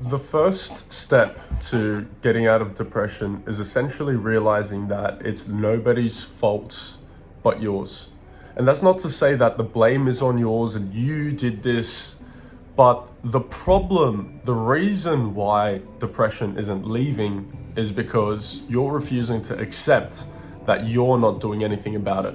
The first step to getting out of depression is essentially realizing that it's nobody's fault but yours. And that's not to say that the blame is on yours and you did this, but the problem, the reason why depression isn't leaving is because you're refusing to accept that you're not doing anything about it.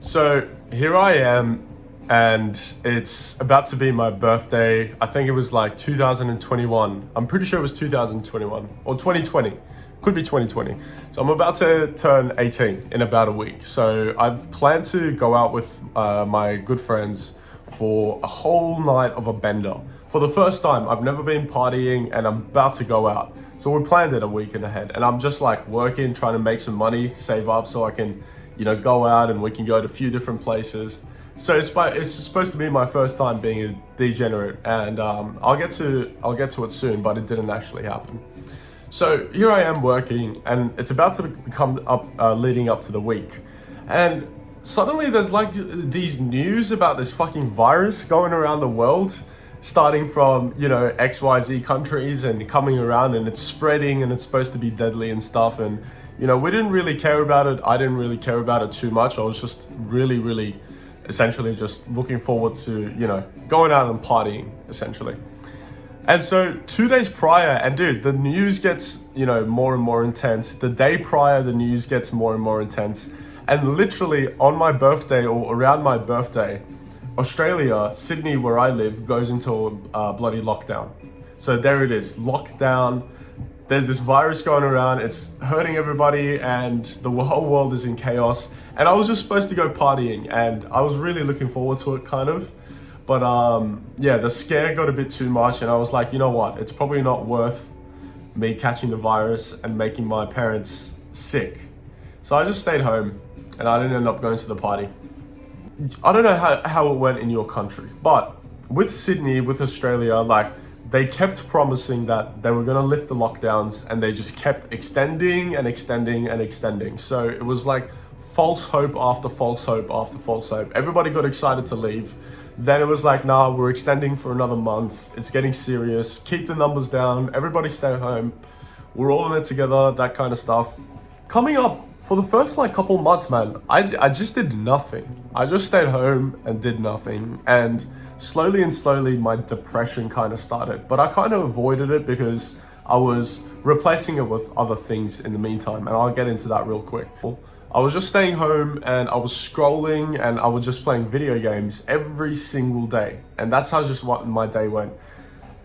So here I am, and it's about to be my birthday. I think it was like 2021. I'm pretty sure it was 2021 or 2020. Could be 2020. So I'm about to turn 18 in about a week. So I've planned to go out with my good friends for a whole night of a bender. For the first time, I've never been partying and I'm about to go out. So we planned it a week in ahead, and I'm just like working, trying to make some money, save up so I can, go out and we can go to a few different places. So it's supposed to be my first time being a degenerate, and I'll get to it soon, but it didn't actually happen. So here I am working, and it's about to come up, leading up to the week, and suddenly there's like these news about this fucking virus going around the world, starting from XYZ countries and coming around, and it's spreading, and it's supposed to be deadly and stuff, and we didn't really care about it. I didn't really care about it too much. I was just really essentially just looking forward to, going out and partying, essentially. And so 2 days prior, and dude, the news gets, more and more intense. The day prior, the news gets more and more intense. And literally on my birthday or around my birthday, Australia, Sydney, where I live, goes into a bloody lockdown. So there it is, lockdown. There's this virus going around, it's hurting everybody, and the whole world is in chaos. And I was just supposed to go partying, and I was really looking forward to it, kind of. But the scare got a bit too much, and I was like, you know what? It's probably not worth me catching the virus and making my parents sick. So I just stayed home, and I didn't end up going to the party. I don't know how it went in your country, but with Sydney, with Australia, like, they kept promising that they were going to lift the lockdowns, and they just kept extending and extending and extending. So it was like false hope after false hope after false hope. Everybody got excited to leave. Then it was like, nah, we're extending for another month. It's getting serious. Keep the numbers down. Everybody stay home. We're all in it together, that kind of stuff. Coming up for the first couple months, man, I just did nothing. I just stayed home and did nothing. And slowly my depression kind of started, but I kind of avoided it because I was replacing it with other things in the meantime, and I'll get into that real quick. I was just staying home, and I was scrolling, and I was just playing video games every single day, and that's how just what my day went.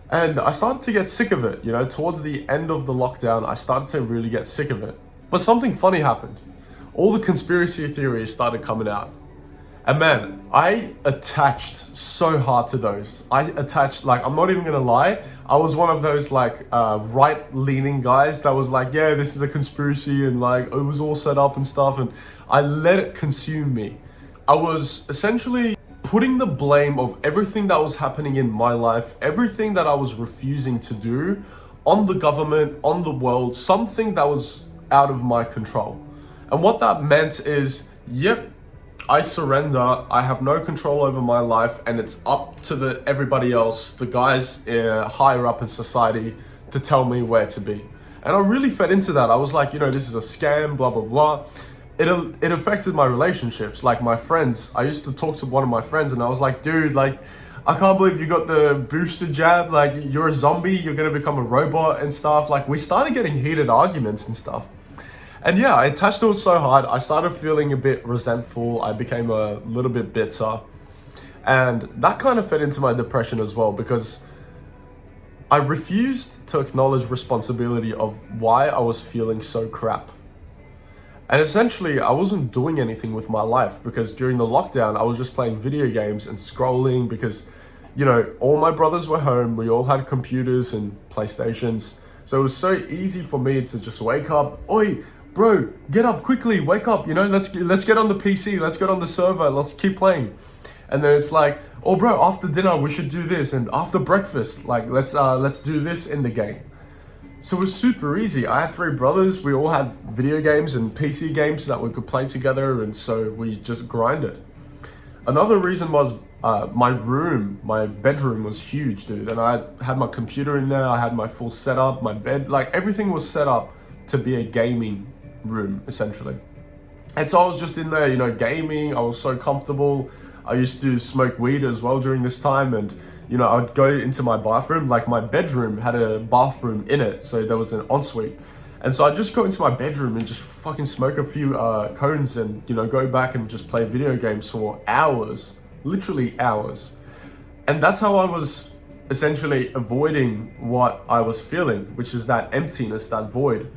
And I started to get sick of it, towards the end of the lockdown, I started to really get sick of it. But something funny happened. All the conspiracy theories started coming out. And man, I attached so hard to those. I'm not even gonna lie, I was one of those right-leaning guys that was like, yeah, this is a conspiracy, and it was all set up and stuff, and I let it consume me. I was essentially putting the blame of everything that was happening in my life, everything that I was refusing to do, on the government, on the world, something that was out of my control. And what that meant is, yep, I surrender, I have no control over my life, and it's up to everybody else, the guys higher up in society, to tell me where to be. And I really fed into that. I was like, this is a scam, blah, blah, blah. It affected my relationships, like my friends. I used to talk to one of my friends, and I was like, dude, I can't believe you got the booster jab, you're a zombie, you're gonna become a robot and stuff. We started getting heated arguments and stuff. And yeah, I attached to it so hard, I started feeling a bit resentful, I became a little bit bitter. And that kind of fed into my depression as well, because I refused to acknowledge responsibility of why I was feeling so crap. And essentially, I wasn't doing anything with my life, because during the lockdown, I was just playing video games and scrolling because, all my brothers were home, we all had computers and PlayStations. So it was so easy for me to just wake up, oi, bro, get up quickly, wake up, let's get on the PC, let's get on the server, let's keep playing. And then it's like, oh bro, after dinner we should do this, and after breakfast, let's do this in the game. So it was super easy. I had 3 brothers, we all had video games and PC games that we could play together, and so we just grinded. Another reason was my bedroom was huge, dude. And I had my computer in there, I had my full setup, my bed, like everything was set up to be a gaming room, essentially. And so I was just in there, you know, gaming. I was so comfortable. I used to smoke weed as well during this time. And, you know, I'd go into my bathroom, like my bedroom had a bathroom in it. So there was an ensuite. And so I'd just go into my bedroom and just fucking smoke a few cones and, you know, go back and just play video games for hours, literally hours. And that's how I was essentially avoiding what I was feeling, which is that emptiness, that void.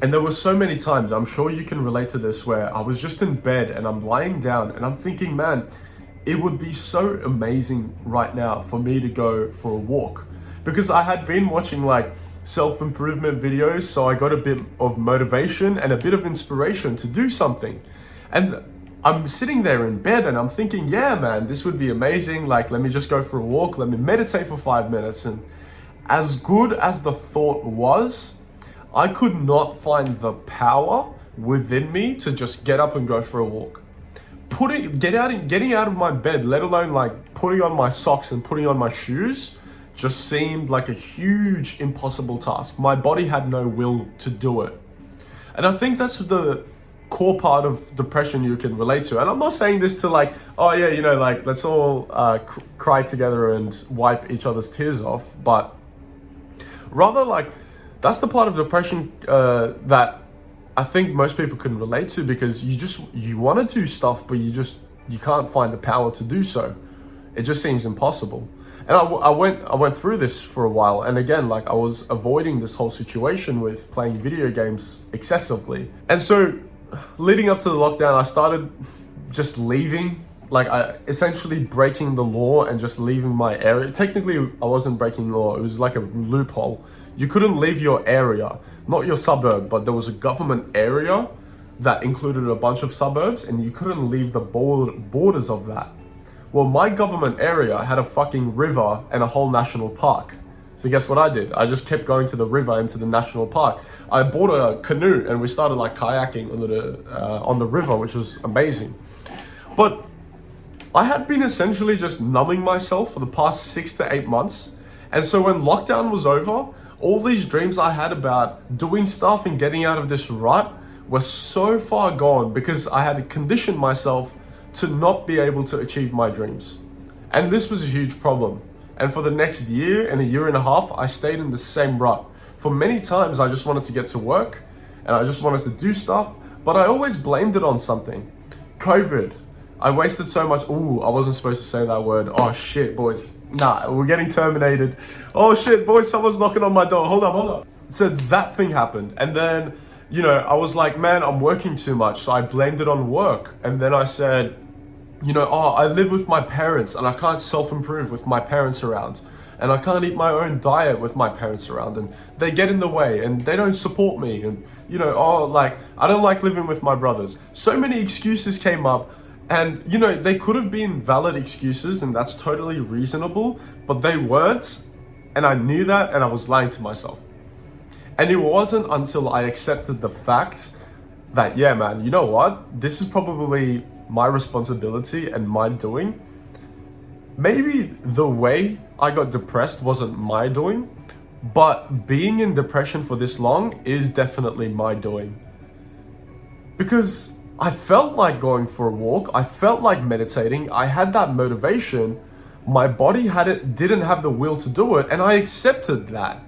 And there were so many times, I'm sure you can relate to this, where I was just in bed and I'm lying down and I'm thinking, man, it would be so amazing right now for me to go for a walk. Because I had been watching like self-improvement videos, so I got a bit of motivation and a bit of inspiration to do something. And I'm sitting there in bed and I'm thinking, yeah, man, this would be amazing. Like, let me just go for a walk. Let me meditate for 5 minutes. And as good as the thought was, I could not find the power within me to just get up and go for a walk. Getting out of my bed, let alone like putting on my socks and putting on my shoes, just seemed like a huge impossible task. My body had no will to do it. And I think that's the core part of depression you can relate to. And I'm not saying this to like, oh yeah, you know, like let's all cry together and wipe each other's tears off, but rather like, that's the part of depression that I think most people can relate to, because you want to do stuff, but you can't find the power to do so. It just seems impossible. And I went through this for a while, and again, like I was avoiding this whole situation with playing video games excessively. And so leading up to the lockdown, I started just leaving, like I essentially breaking the law and just leaving my area. Technically, I wasn't breaking law. It was like a loophole. You couldn't leave your area, not your suburb, but there was a government area that included a bunch of suburbs, and you couldn't leave the borders of that. Well, my government area had a fucking river and a whole national park. So guess what I did? I just kept going to the river and to the national park. I bought a canoe and we started like kayaking on the river, which was amazing. But I had been essentially just numbing myself for the past 6 to 8 months. And so when lockdown was over, all these dreams I had about doing stuff and getting out of this rut were so far gone, because I had conditioned myself to not be able to achieve my dreams. And this was a huge problem. And for the next year and a year and a half, I stayed in the same rut. For many times, I just wanted to get to work and I just wanted to do stuff, but I always blamed it on something. COVID. I wasted so much. Ooh, I wasn't supposed to say that word. Oh shit, boys. Nah, we're getting terminated. Oh shit, boys, someone's knocking on my door. Hold up. So that thing happened. And then, you know, I was like, man, I'm working too much. So I blamed it on work. And then I said, you know, oh, I live with my parents and I can't self-improve with my parents around. And I can't eat my own diet with my parents around, and they get in the way and they don't support me. And, you know, oh, like, I don't like living with my brothers. So many excuses came up. And, you know, they could have been valid excuses and that's totally reasonable, but they weren't. And I knew that, and I was lying to myself. And it wasn't until I accepted the fact that, yeah, man, you know what? This is probably my responsibility and my doing. Maybe the way I got depressed wasn't my doing, but being in depression for this long is definitely my doing. Because I felt like going for a walk. I felt like meditating. I had that motivation. My body didn't have the will to do it, and I accepted that.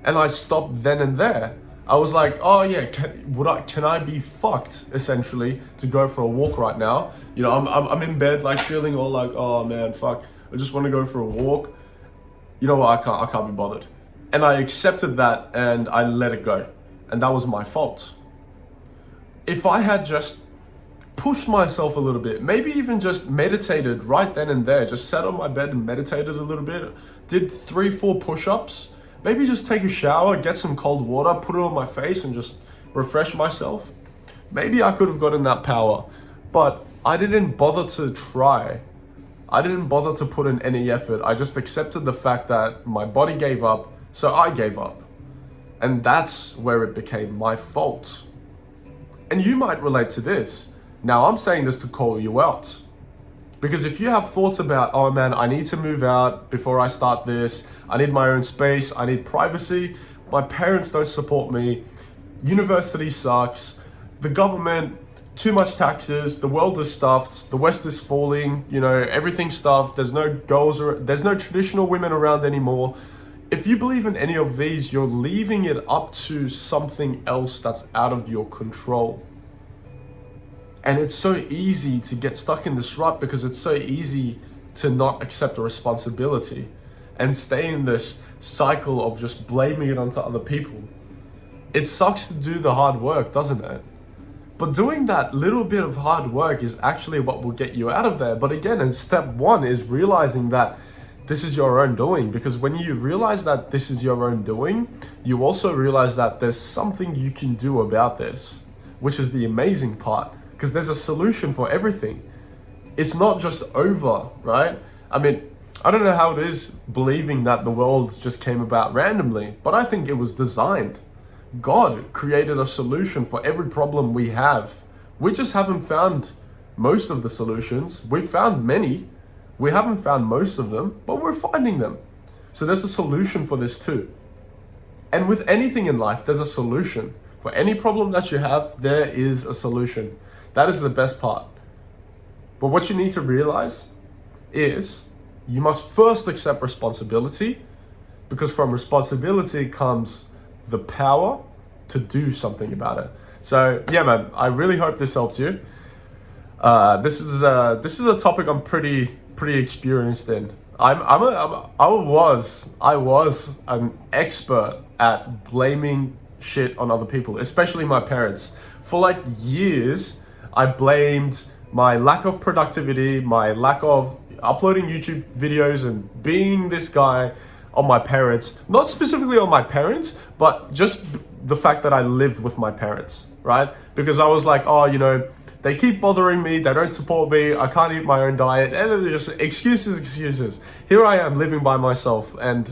And I stopped then and there. I was like, oh yeah, can I be fucked essentially to go for a walk right now? You know, I'm in bed like feeling all like, oh man, fuck. I just want to go for a walk. You know what? I can't be bothered. And I accepted that and I let it go. And that was my fault. If I had just pushed myself a little bit, maybe even just meditated right then and there, just sat on my bed and meditated a little bit, did 3-4 push-ups, maybe just take a shower, get some cold water, put it on my face and just refresh myself. Maybe I could have gotten that power, but I didn't bother to try. I didn't bother to put in any effort. I just accepted the fact that my body gave up, so I gave up. And that's where it became my fault. And you might relate to this. Now, I'm saying this to call you out. Because if you have thoughts about, oh man, I need to move out before I start this, I need my own space, I need privacy, my parents don't support me, university sucks, the government, too much taxes, the world is stuffed, the West is falling, everything's stuffed, there's no girls, there's no traditional women around anymore. If you believe in any of these, you're leaving it up to something else that's out of your control. And it's so easy to get stuck in this rut because it's so easy to not accept a responsibility and stay in this cycle of just blaming it onto other people. It sucks to do the hard work, doesn't it? But doing that little bit of hard work is actually what will get you out of there. But again, and step one is realizing that this is your own doing, because when you realize that this is your own doing, you also realize that there's something you can do about this, which is the amazing part. Because there's a solution for everything. It's not just over, right? I mean, I don't know how it is believing that the world just came about randomly, but I think it was designed. God created a solution for every problem we have. We just haven't found most of the solutions. We've found many. We haven't found most of them, but we're finding them. So there's a solution for this too. And with anything in life, there's a solution. For any problem that you have, there is a solution. That is the best part. But what you need to realize is you must first accept responsibility, because from responsibility comes the power to do something about it. So yeah, man, I really hope this helped you. This is a topic I'm pretty experienced in. I was an expert at blaming shit on other people, especially my parents. For like years, I blamed my lack of productivity, my lack of uploading YouTube videos and being this guy on my parents. Not specifically on my parents, but just the fact that I lived with my parents, right? Because I was like, oh, they keep bothering me, they don't support me, I can't eat my own diet, and they're just excuses. Here I am living by myself, and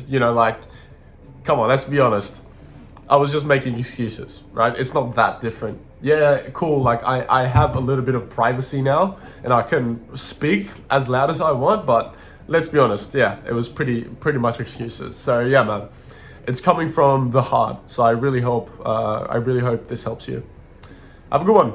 come on, let's be honest. I was just making excuses, right? It's not that different. Yeah, cool, I have a little bit of privacy now, and I can speak as loud as I want, but let's be honest, yeah, it was pretty much excuses. So yeah, man, it's coming from the heart. So I really hope this helps you. Have a good one.